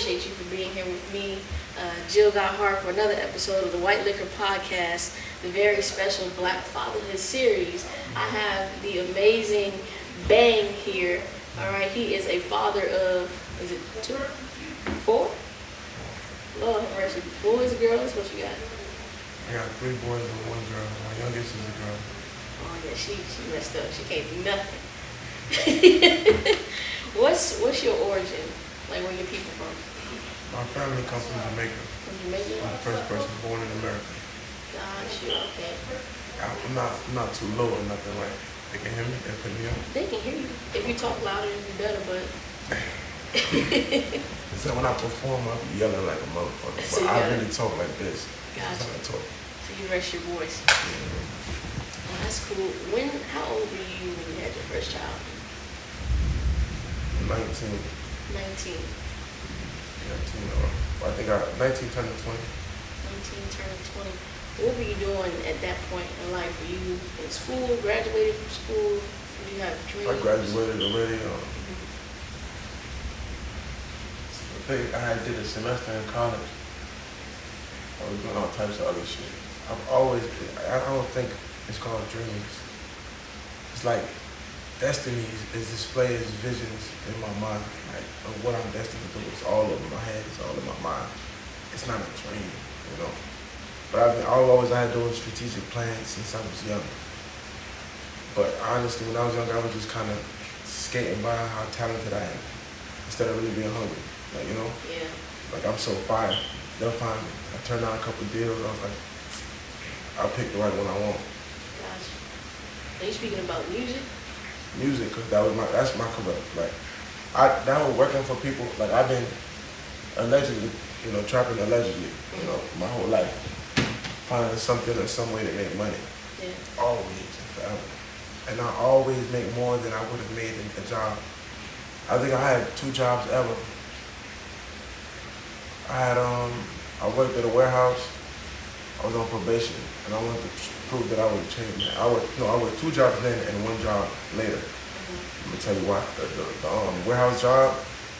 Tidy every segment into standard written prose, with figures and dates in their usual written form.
appreciate you for being here with me, Jill Got Heart, for another episode of the White Liquor Podcast, the very special Black Fatherhood series. I have the amazing Bang here. All right, he is a father of, is it 2, 4? Lord have mercy. Boys, girls, what you got? I got 3 boys and 1 girl. My youngest is a girl. Oh yeah, she messed up. She can't do nothing. What's your origin? Like, where your people from? My family comes from Jamaica. From Jamaica? I'm the first person born in America. Gosh, okay. I'm not too low or nothing, like they can hear me, they put me on. They can hear you. If you talk louder, it'd be better, but So when I perform, I be yelling like a motherfucker. So But I really talk like this. Gotcha. That's how I talk. So you rest your voice. Yeah. Oh, that's cool. How old were you when you had your first child? 19. 19. 19, I think 19 turning 20. 19 turning 20. What were you doing at that point in life? Were you in school, graduated from school? Did you have dreams? I graduated already. I think I did a semester in college. I was doing all types of other shit. I don't think it's called dreams. It's like destiny is displayed as visions in my mind, like of what I'm destined to do. It's all over my head, it's all in my mind. It's not a dream, you know. But all I had those strategic plans since I was young. But honestly, when I was young, I was just kind of skating by how talented I am instead of really being hungry. Like, you know? Yeah. Like, I'm so fire. They'll find me. I turned down a couple of deals. I was like, I'll pick the right one I want. Gotcha. Are you speaking about music? Music, because that's my career. Like, that was working for people. Like, I've been allegedly, trapping allegedly, my whole life. Finding something or some way to make money. Yeah. Always and forever. And I always make more than I would have made in a job. I think I had 2 jobs ever. I worked at a warehouse. I was on probation, and I wanted to prove that I would change that. I worked 2 jobs then and 1 job later. Let me tell you why. The warehouse job,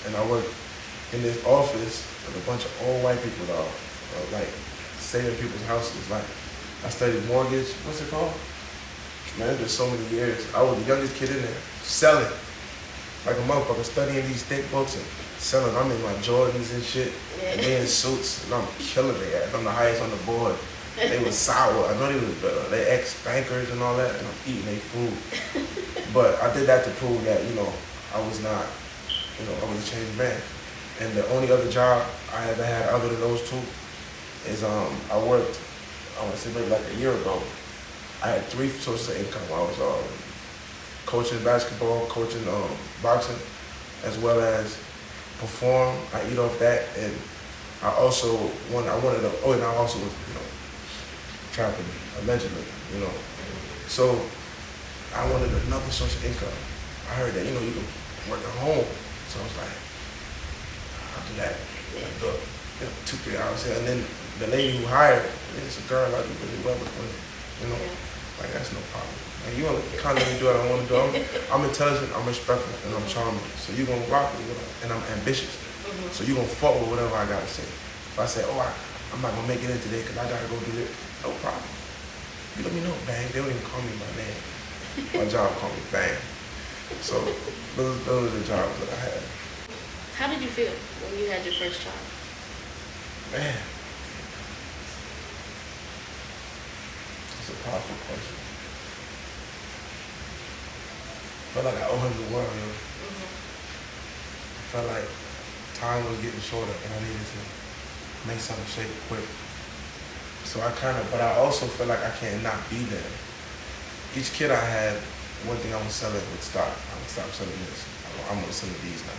and I worked in this office with a bunch of old white people, like saving people's houses. Like, I studied mortgage. What's it called? Man, it's been so many years. I was the youngest kid in there, selling like a motherfucker, studying these thick books and selling. I'm in my Jordans and shit, and they in suits, and I'm killing their ass. I'm the highest on the board. They was sour. I know they ex-bankers and all that, and I'm eating their food. But I did that to prove that, I was not, I was a changed man. And the only other job I ever had other than those 2 is I worked, I want to say maybe like a year ago. I had 3 sources of income. I was coaching basketball, coaching boxing, as well as perform. I eat off that, and I also and I also was, trapping allegedly, So I wanted another source of income. I heard that, you can work at home. So I was like, I'll do that. I'll do it, 2-3 hours here. And then the lady who hired, it's a girl I do really well with, like, that's no problem. Like, you want to kind of do what I want to do. I'm intelligent, I'm respectful, and I'm charming. So you're going to rock with me, and I'm ambitious. So you're going to fuck with whatever I got to say. If I say, I'm not going to make it in today because I got to go do it, no problem. You let me know, Bang. They don't even call me by name. My job called me Bang. So those are the jobs that I had. How did you feel when you had your first child? Man. It's a powerful question. I felt like I owe him the world, yo. I felt like time was getting shorter and I needed to make something shake quick. So but I also feel like I can't not be there. Each kid I had, one thing I was selling would stop. I would stop selling this. I'm gonna sell these now.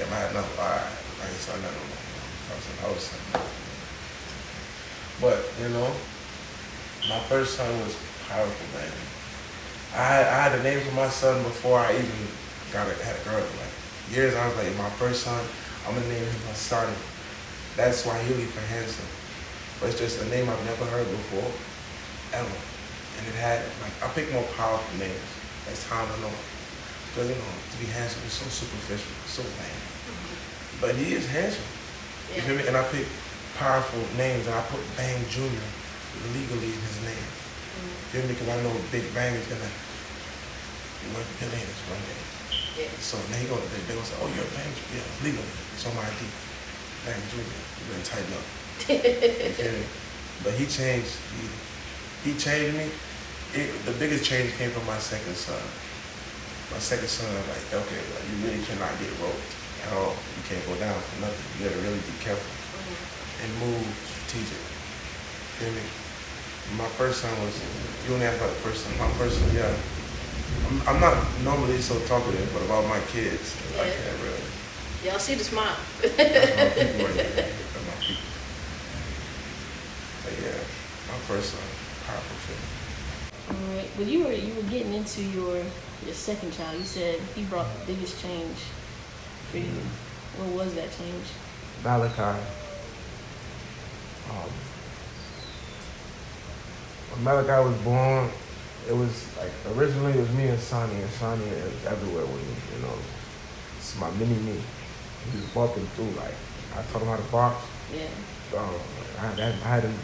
If I had enough, I ain't selling that no more. I was selling that. But, my first son was powerful, man. I had a name for my son before I even had a girl. Like, years I was like, my first son, I'm gonna name him Hassan. That's Swahili for handsome. But it's just a name I've never heard before, ever. And it had, I picked more powerful names as time went on. Because, to be handsome is so superficial, so lame. But he is handsome. You feel me? And I pick powerful names, and I put Bang Jr. legally in his name. You feel me? Because I know Big Bang is gonna be worth billions one day. Yeah. So they gonna say, oh, you're a Bang Jr. Yeah, legally. It's on my ID. Bang Jr. You better tighten up. You feel me? But he changed. He changed me. The biggest change came from my second son. My second son, like, okay, like, you really cannot get roped at all. You can't go down for nothing. You gotta really be careful and move strategic. Feel me? My first son was, you only asked about the first son. My first son, yeah. I'm not normally so talkative, but about my kids, I can't really. Y'all see the smile. That's my people right there. That's my people. But yeah, my first son, powerful feeling. All right. Well, you were getting into your second child. You said he brought the biggest change for you. What was that change? Malachi. When Malachi was born, it was like, originally it was me and Sonny is everywhere with me, you know. It's my mini-me. He was walking through, like, I taught him how to box. Yeah. I had him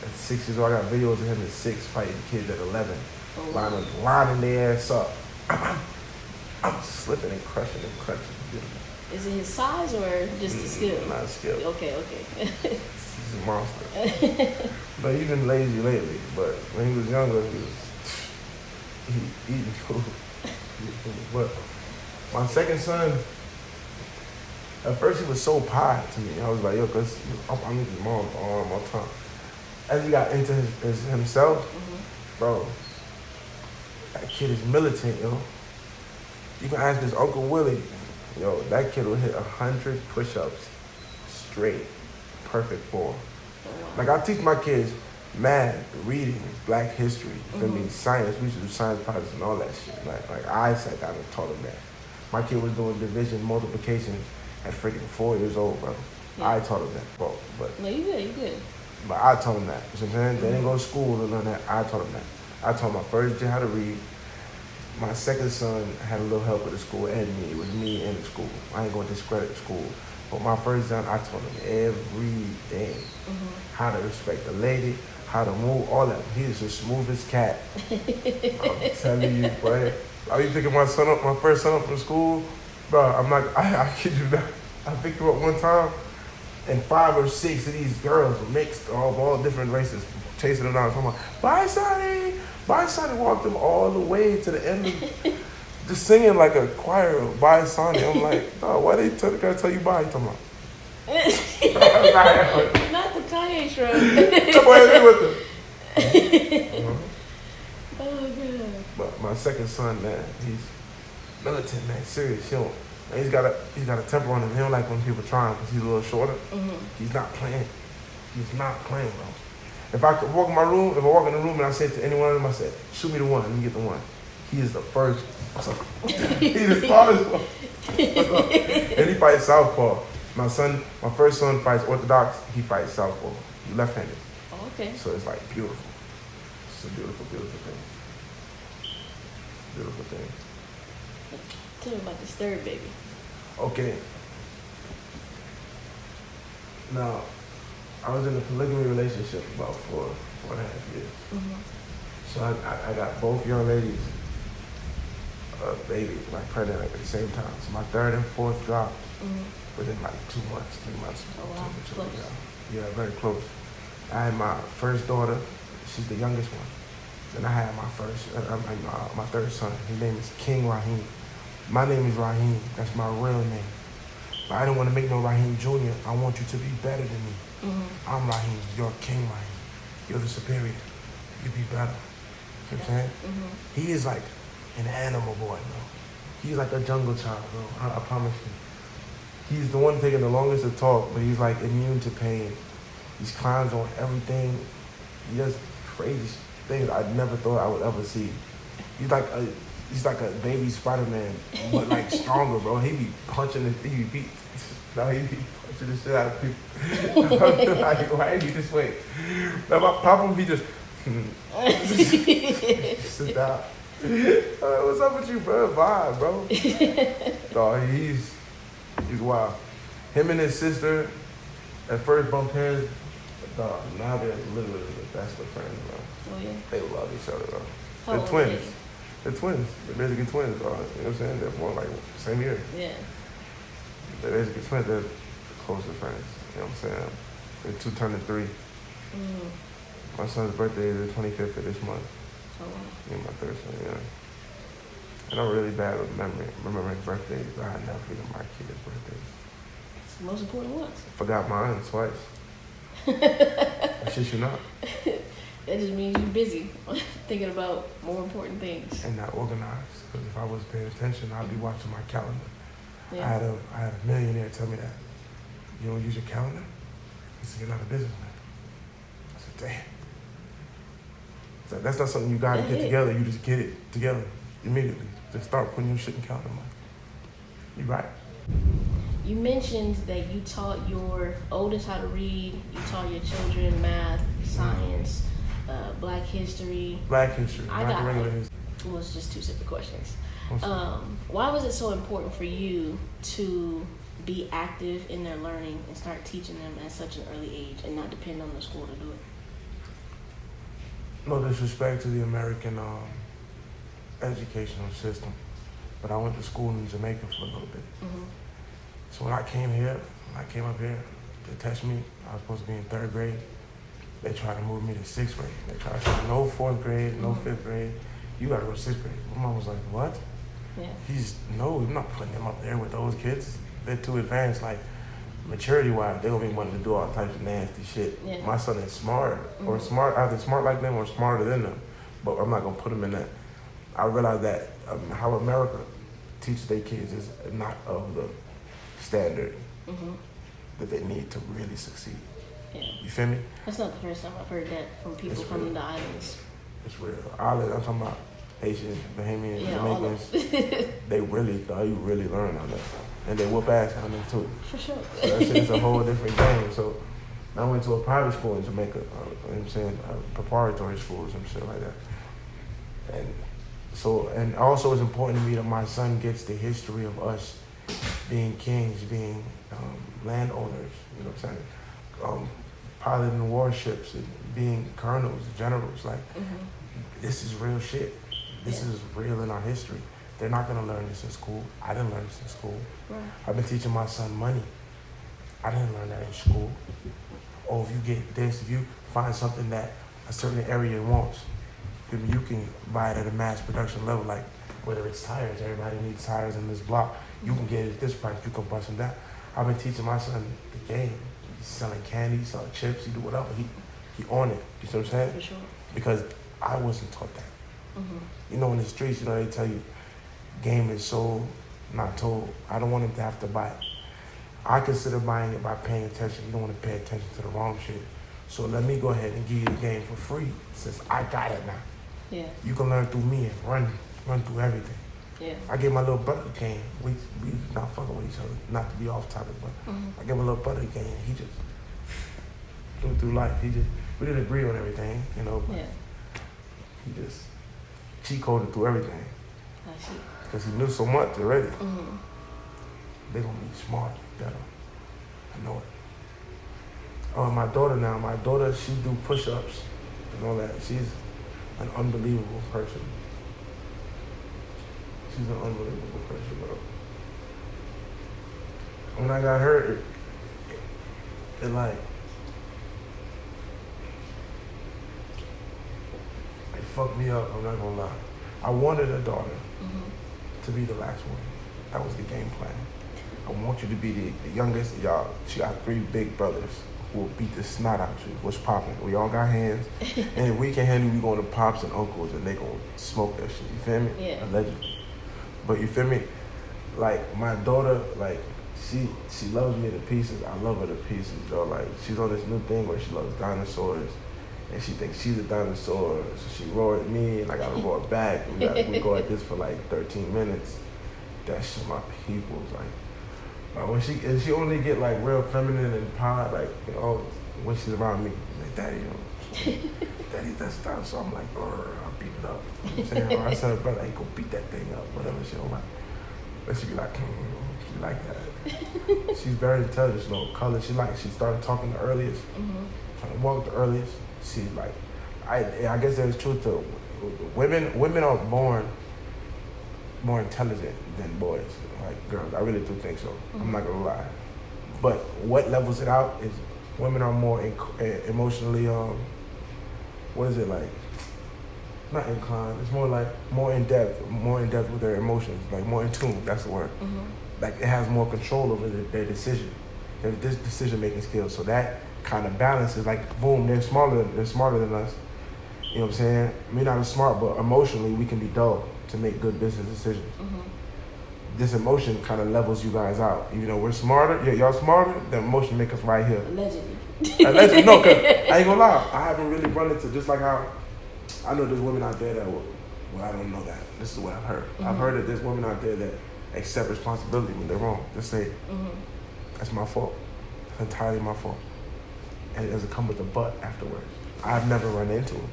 at 6 years old. I got videos of him at 6 fighting kids at 11. Oh, wow. Lining their ass up. I'm slipping and crushing. Is it his size or just the skill? Not skill. Okay. He's a monster. But he's been lazy lately. But when he was younger, he eating food. But my second son, at first he was so pie to me. I was like, yo, cause I'm his mom's arm all the time. As he got into himself, bro, that kid is militant, yo. You can ask his Uncle Willie, yo, that kid will hit 100 push-ups straight, perfect form. Like, I teach my kids math, reading, black history, science. We used to do science projects and all that shit. Like I sat down and taught them that. My kid was doing division, multiplication at freaking 4 years old, bro. Yeah. I taught him that, bro. But no, you good. But I taught him that. You know what I'm saying? They didn't go to school or none of that. I taught him that. I taught my first kid how to read. My second son had a little help with the school and me. It was me and the school. I ain't going to discredit the school. But my first son, I taught him everything. How to respect the lady, how to move, all that. He is the smoothest cat. I'm telling you, boy. I be picking my first son up from school. Bro, I kid you not. I picked him up one time, and 5 or 6 of these girls mixed of all different races, chasing him down, talking about, bye, Sonny. Bye, Sonny. Walked him all the way to the end of just singing like a choir of Bye, Sonny. I'm like, oh, why they gotta tell you bye? Talking about. Not the Kanye shrug. Come on, with him. Oh, God. But my second son, man, he's militant, man. Serious. He's got a temper on him. He don't like when people try him because he's a little shorter. He's not playing. He's not playing, bro. If I walk in the room and I say to any one of them, I said, shoot me the one, let me get the one. He is the first. He's the hardest one. And he fights southpaw. My first son fights orthodox. He fights southpaw. He's left-handed. Oh, okay. So it's like beautiful. It's a beautiful, beautiful thing. Beautiful thing. Tell me about this third baby. Okay. Now, I was in a polygamy relationship for about 4.5 years. So I got both young ladies, baby, like pregnant at the same time. So my third and fourth dropped within like 2 months, 3 months. Oh, wow. Close. Yeah, very close. I had my first daughter. She's the youngest one. Then I had my third son. His name is King Raheem. My name is Raheem. That's my real name. But I don't want to make no Raheem Jr. I want you to be better than me. I'm Raheem. You're King Raheem. You're the superior. You be better. You know what I'm saying? He is like an animal boy, bro. He's like a jungle child, bro. I promise you. He's the one taking the longest to talk, but he's like immune to pain. He's climbs on everything. He does crazy things I never thought I would ever see. He's like a baby Spider-Man, but like stronger, bro. He be punching the shit out of people. Like, why is he this way? Now my papa be just sit down. What's up with you, bro? Vibe, bro. Dog, he's wild. Him and his sister, At first bumped heads, dog. Now they're literally the best of friends, bro. Oh yeah. They love each other, bro. How They're old twins. are They're twins. They're basically twins, bro. You know what I'm saying? They're born like same year. they? Yeah. They're basically twins. They're closest friends. You know what I'm saying? They're two turning three. Mm. My son's birthday is the 25th of this month. Oh wow. Me and my third son, yeah. And I'm really bad with remembering birthdays, but I never forget my kids' birthdays. It's the most important ones. Forgot mine twice. I shit you not. That just means you're busy thinking about more important things. And not organized. Because if I was paying attention, I'd be watching my calendar. Yeah. I had a millionaire tell me that. You don't use your calendar? He said, you're not a businessman. I said, damn. So that's not something you gotta get together. You just get it together immediately. Just start putting your shit in calendar mode. You right. You mentioned that you taught your oldest how to read, you taught your children math, science, black history. Black history, I not got regular it. history. Well, it's just two separate questions. What's Why was it so important for you to be active in their learning and start teaching them at such an early age and not depend on the school to do it? No disrespect to the American educational system, but I went to school in Jamaica for a little bit. Mm-hmm. So when I came up here to test me, I was supposed to be in 3rd grade. They tried to move me to 6th grade. They tried to say no 4th grade, no 5th grade. You gotta go to 6th grade. My mom was like, what? Yeah. No, you're not putting them up there with those kids. They're too advanced, like maturity-wise. They're gonna be wanting to do all types of nasty shit. Yeah. My son is smart, or either smart like them or smarter than them. But I'm not gonna put him in that. I realized that how America teaches their kids is not of the standard that they need to really succeed. Yeah. You feel me? That's not the first time I've heard that from people It's from real. the islands. It's real. Island, I'm talking about Haitians, Bahamians, Yeah, all Jamaicans. of They really, you really learn on that. And they whoop ass on them too. For sure. So that shit is a whole different game. So I went to a private school in Jamaica, you know what I'm saying, preparatory schools and shit like that. And also it's important to me that my son gets the history of us being kings, being landowners, you know what I'm saying, piloting warships and being colonels, generals. Like, this is real shit. This is real in our history. They're not gonna learn this in school. I didn't learn this in school. Right. I've been teaching my son money. I didn't learn that in school. Or if you get this, if you find something that a certain area wants, then you can buy it at a mass production level, like whether it's tires, everybody needs tires in this block. You can get it at this price, you can bust them down. I've been teaching my son the game. He's selling candy, he's selling chips, he do whatever. He on it, you see what I'm saying? For sure. Because I wasn't taught that. You know, in the streets, you know, they tell you game is sold, not told. I don't want him to have to buy it. I consider buying it by paying attention. You don't want to pay attention to the wrong shit. So let me go ahead and give you the game for free since I got it now. Yeah. You can learn through me and run through everything. Yeah. I gave my little brother the game. We not fucking with each other, not to be off topic, but I gave my little brother the game. He just flew through life. We didn't agree on everything, you know, but he just cheat coded through everything. I see. Because he knew so much already. They're gonna be smart, better. I know it. Oh, and my daughter, she do push-ups and all that. She's an unbelievable person. She's an unbelievable person, bro. When I got her, it like, it fucked me up, I'm not gonna lie. I wanted a daughter to be the last one. That was the game plan. I want you to be the youngest. Y'all, she got 3 big brothers who will beat the snot out you. What's popping? We all got hands. And if we can handle, we going to pops and uncles and they gonna smoke that shit. You feel me? Yeah. Allegedly. But you feel me? Like, my daughter, like, she loves me to pieces. I love her to pieces, yo. Like, she's on this new thing where she loves dinosaurs. And she thinks she's a dinosaur. So she roared at me and I gotta roar back. We go at this for like 13 minutes. That's just my people's like when she only get like real feminine and pod, like, you know, when she's around me, like, Daddy, you know, Daddy, that's stuff. So I'm like, I'll beat it up. You know what I'm saying? Or I said, brother, hey, go beat that thing up, whatever she don't like. But she be like, she like that. She's very intelligent, you know, color. She started talking the earliest, trying to walk the earliest. She like, I guess there's truth to women. Women are born more intelligent than boys, like girls. I really do think so. I'm not gonna lie. But what levels it out is women are more emotionally, what is it like? Not inclined. It's more like more in depth with their emotions, like more in tune. That's the word. Like it has more control over their their decision making skills. So that kind of balance is like boom. They're smarter than us. You know what I'm saying? We're not as smart, but emotionally we can be dull to make good business decisions. This emotion kind of levels you guys out. Even though we're smarter, y'all smarter, the emotion make us right here. Allegedly, no, cause I ain't gonna lie, I haven't really run into just like how I know there's women out there that well, I don't know that. This is what I've heard. I've heard that there's women out there that accept responsibility when they're wrong. Just say, that's my fault. It's entirely my fault. And it doesn't come with a but afterwards. I've never run into them.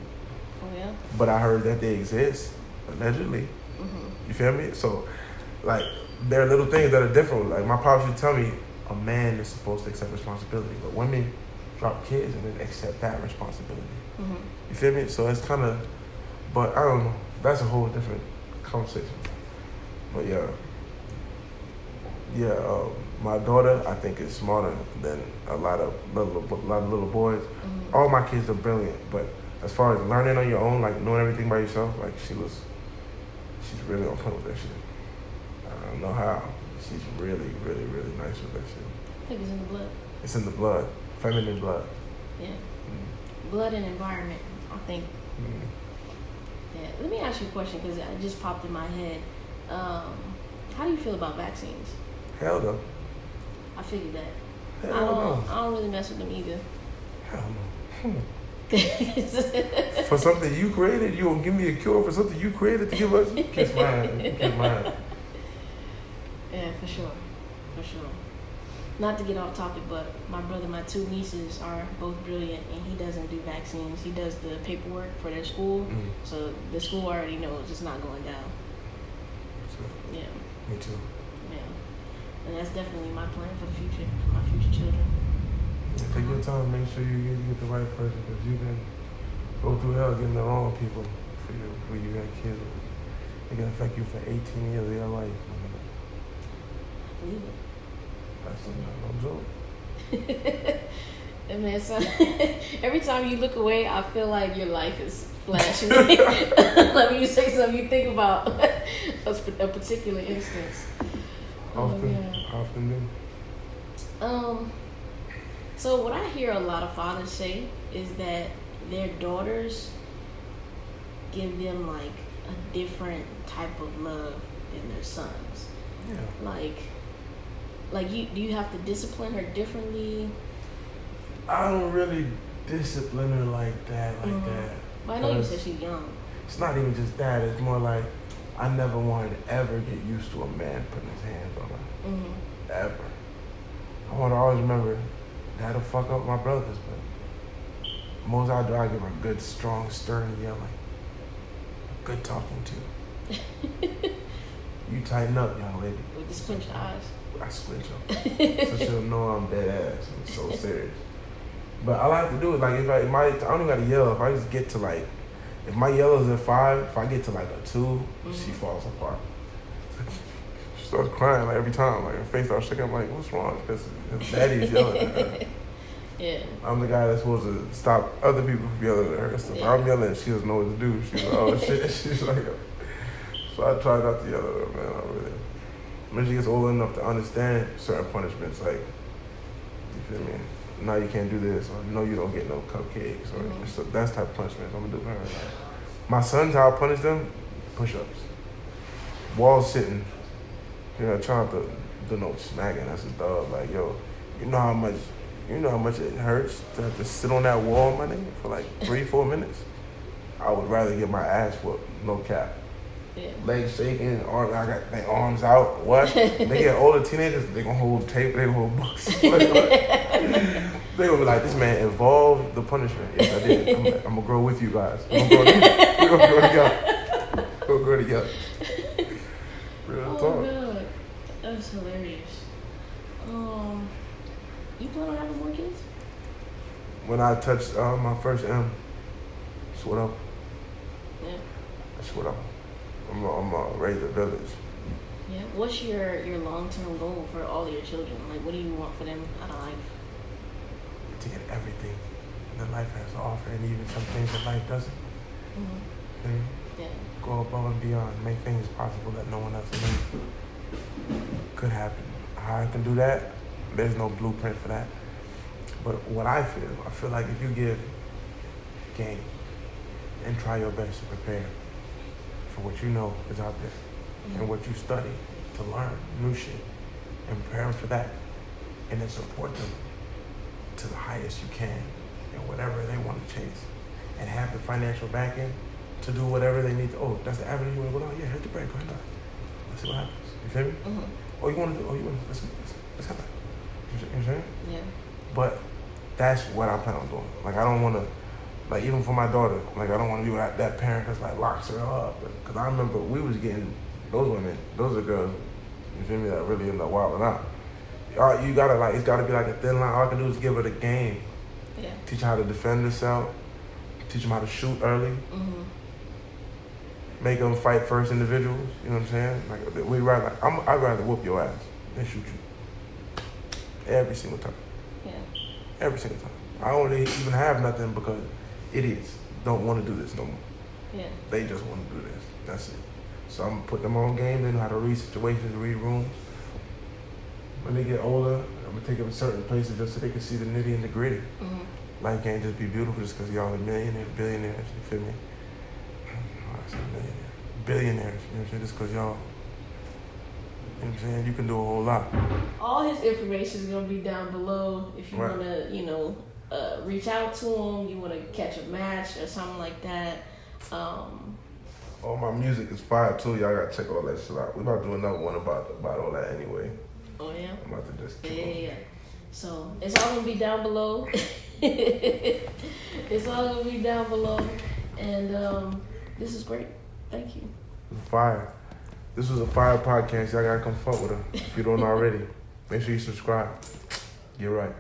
Oh yeah. But I heard that they exist, allegedly. You feel me? So, like, there are little things that are different. Like, my pops would tell me, a man is supposed to accept responsibility, but women drop kids and then accept that responsibility. You feel me? So it's kind of, but I don't know. That's a whole different conversation. But my daughter I think is smarter than a lot of little boys. All my kids are brilliant, but as far as learning on your own, like knowing everything by yourself, like she's really on point with that shit. I don't know how. She's really, really, really nice with that shit. I think it's in the blood. It's in the blood, feminine blood. Yeah. Blood and environment, I think. Yeah. Let me ask you a question because it just popped in my head. How do you feel about vaccines? Hell no. I figured that. Hell no. I don't really mess with them either. Hell no. For something you created, you gonna give me a cure for something you created to give us? Kiss my ass. Kiss my ass. Yeah, for sure. Not to get off topic, but my brother, my two nieces are both brilliant, and he doesn't do vaccines. He does the paperwork for their school, so the school already knows it's not going down. Yeah. Me too. Yeah. And that's definitely my plan for the future, for my future children. Yeah, take your time, make sure you get the right person, because you can go through hell getting the wrong people for you got kids. It can affect you for 18 years of your life. I believe it. That's not no joke. And man, so every time you look away, I feel like your life is flashing. Let me say something you think about a particular instance. Often do. So what I hear a lot of fathers say is that their daughters give them like a different type of love than their sons. Yeah. Like do you have to discipline her differently? I don't really discipline her like that. Well, I know you said she's young. It's not even just that. It's more like I never wanted to ever get used to a man putting his hands on her. Ever. I want to always remember that'll fuck up my brothers, but most I do, I give her a good, strong, stern yelling. A good talking to. You tighten up, young lady. With the squinched eyes. I squinch them. So she'll know I'm dead ass. I'm so serious. But all I have to do is like I don't even gotta yell. If I just get to like, if my yell is at 5, if I get to like a 2, she falls apart. She starts crying like every time. Like her face starts shaking. I'm like, what's wrong? Because daddy's yelling at her. Yeah. I'm the guy that's supposed to stop other people from yelling at her. So if I'm yelling, she doesn't know what to do. She's like, oh shit. She's like, so I try not to yell at her, man. I really. When she gets old enough to understand certain punishments, like, you feel me? No, you can't do this, or no, you don't get no cupcakes, or so that's the type of punishment I'm gonna do for her. My sons, how I punish them, push-ups, wall sitting, trying to do no smacking. That's a dog. Like, yo, you know how much it hurts to have to sit on that wall, my nigga, for like 3-4 minutes. I would rather get my ass whooped, no cap. Yeah. Legs shaking, I got their arms out. What? They get older teenagers, they gonna hold tape, they gonna hold books. They gonna be like, this man evolved the punishment. Yes, I did. I'm gonna grow with you guys. We're gonna grow together. Real talk. God. That's hilarious. You plan on having more kids? When I touched my first M, that's what I'm. Yeah. That's what I'm gonna raise a village. Yeah. What's your long-term goal for all your children? Like, what do you want for them out of life? To get everything that life has to offer, and even some things that life doesn't. Mm-hmm. And Yeah. go above and beyond, make things possible that no one else made. Could happen. How I can do that, there's no blueprint for that. But what I feel like if you give game and try your best to prepare for what you know is out there and what you study to learn new shit and preparing for that, and then support them to the highest you can in whatever they want to chase, and have the financial backing to do whatever they need to. Oh, that's the avenue you want to go down? Yeah, hit the brake, go ahead. Let's see what happens. You feel me? Mm-hmm. Oh, you want to do? Oh, you want to? Let's have it. You know what I'm saying? Yeah. But that's what I plan on doing. Like, I don't want to, like, even for my daughter, like, I don't want to be that parent that's like locks her up. Because I remember we was getting those women, those are girls, you feel me, that really end up wilding out. You gotta, like, it's gotta be like a thin line. All I can do is give her the game. Yeah. Teach her how to defend herself. Teach them how to shoot early. Mm-hmm. Make them fight first individuals. You know what I'm saying? Like, I'd rather whoop your ass than shoot you. Every single time. Yeah. Every single time. I don't really even have nothing because idiots don't want to do this no more. Yeah. They just want to do this. That's it. So I'm putting them on game. They know how to read situations, read rooms. When they get older, I'm gonna take them to certain places just so they can see the nitty and the gritty. Mm-hmm. Life can't just be beautiful just because y'all are millionaires, billionaires. You feel me? I said millionaires, billionaires. You know what I'm saying? Just because y'all. You know what I'm saying? You can do a whole lot. All his information is gonna be down below if you Right. wanna, reach out to him. You wanna catch a match or something like that. All my music is fire too. Y'all gotta check all that shit out. We about to do another one about all that anyway. Oh yeah. I'm about to just Yeah. So it's all gonna be down below. It's all gonna be down below, and this is great. Thank you. Fire. This was a fire podcast. Y'all gotta come fuck with her if you don't already. Make sure you subscribe. You're right.